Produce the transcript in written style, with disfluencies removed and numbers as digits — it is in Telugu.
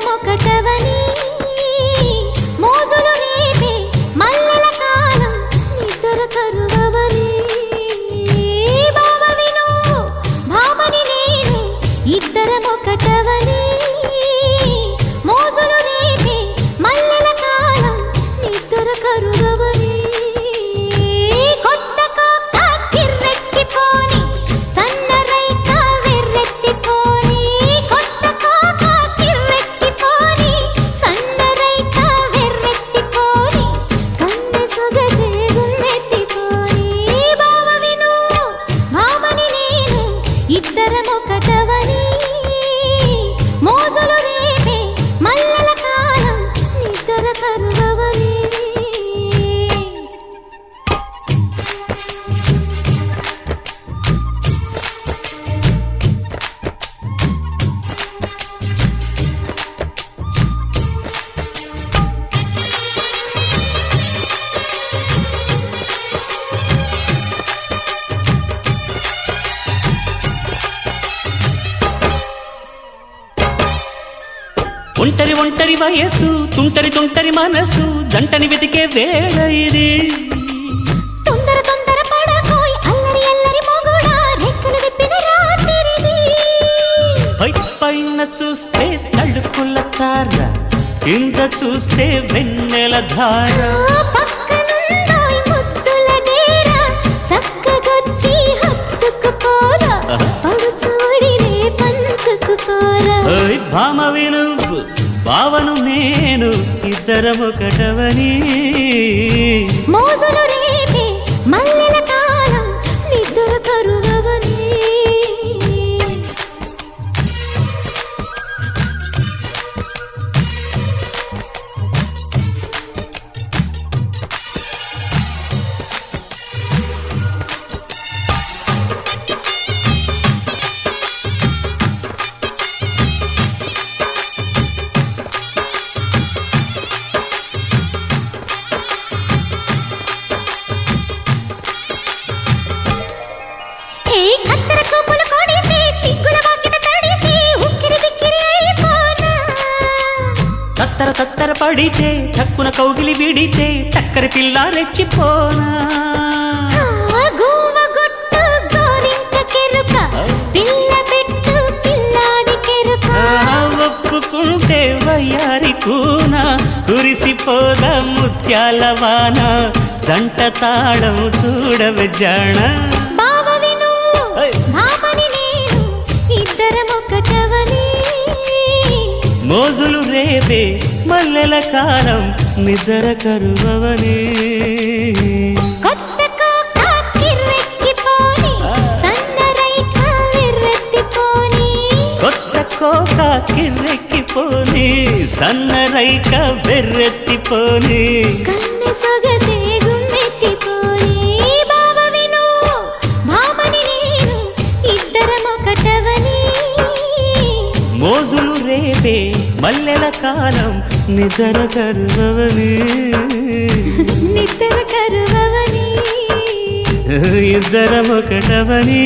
ఇద్దరమొకటవని మోజులు రేపే మల్లెల కాలం నిద్ర కరువవని బావ విను భామని నేను ఇద్దరమొకటవని మోజులు రేపే మల్లెల కాలం నిద్ర కరువవని ఇద్దరమొకటవని మోజులు రేపే మల్లెల కాలం నిద్ర కరువవని ఒంటరి ఒంటరి వయసు తుంటరి తుంటరి మనసు జంటని వెతికే వేళ ఇది తొందర తొందర పడకోయ్ అల్లరి అల్లరి మొగుడా రెక్కలు విప్పిన రాత్రిది పై పైన చూస్తే తడుకుల తార కింద చూస్తే వెన్నెల ధార పక్కనుందోయ్ ముద్దుల డేరా చక్కగొచ్చి హత్తుకుపోరా పడుచూడినే పంచుకుపోరా ఓయ్ భామ విను భావను నేను ఇద్దరమొకటవని మోజులు రేపే మల్లెల కాలం నిద్ర కరువవని తత్తర తత్తర పడితే చక్కున కౌగిలి విడితే చక్కరి పిల్ల రెచ్చిపోనా ఒప్పుకుంటే వయ్యారి కూన కురిసిపోద ముత్యాల వాన జంట తాళం చూడవే జాణ మోజులు రేపే మల్లెల కాలం నిద్ర కరువవని కొత్త కోక కిర్రెక్కిపోని సన్నరైక వెర్రెత్తిపోని మోజులు రేపే మల్లెల కాలం నిద్ర కరువవని నిద్ర కరువవని ఇద్దరమొకటవని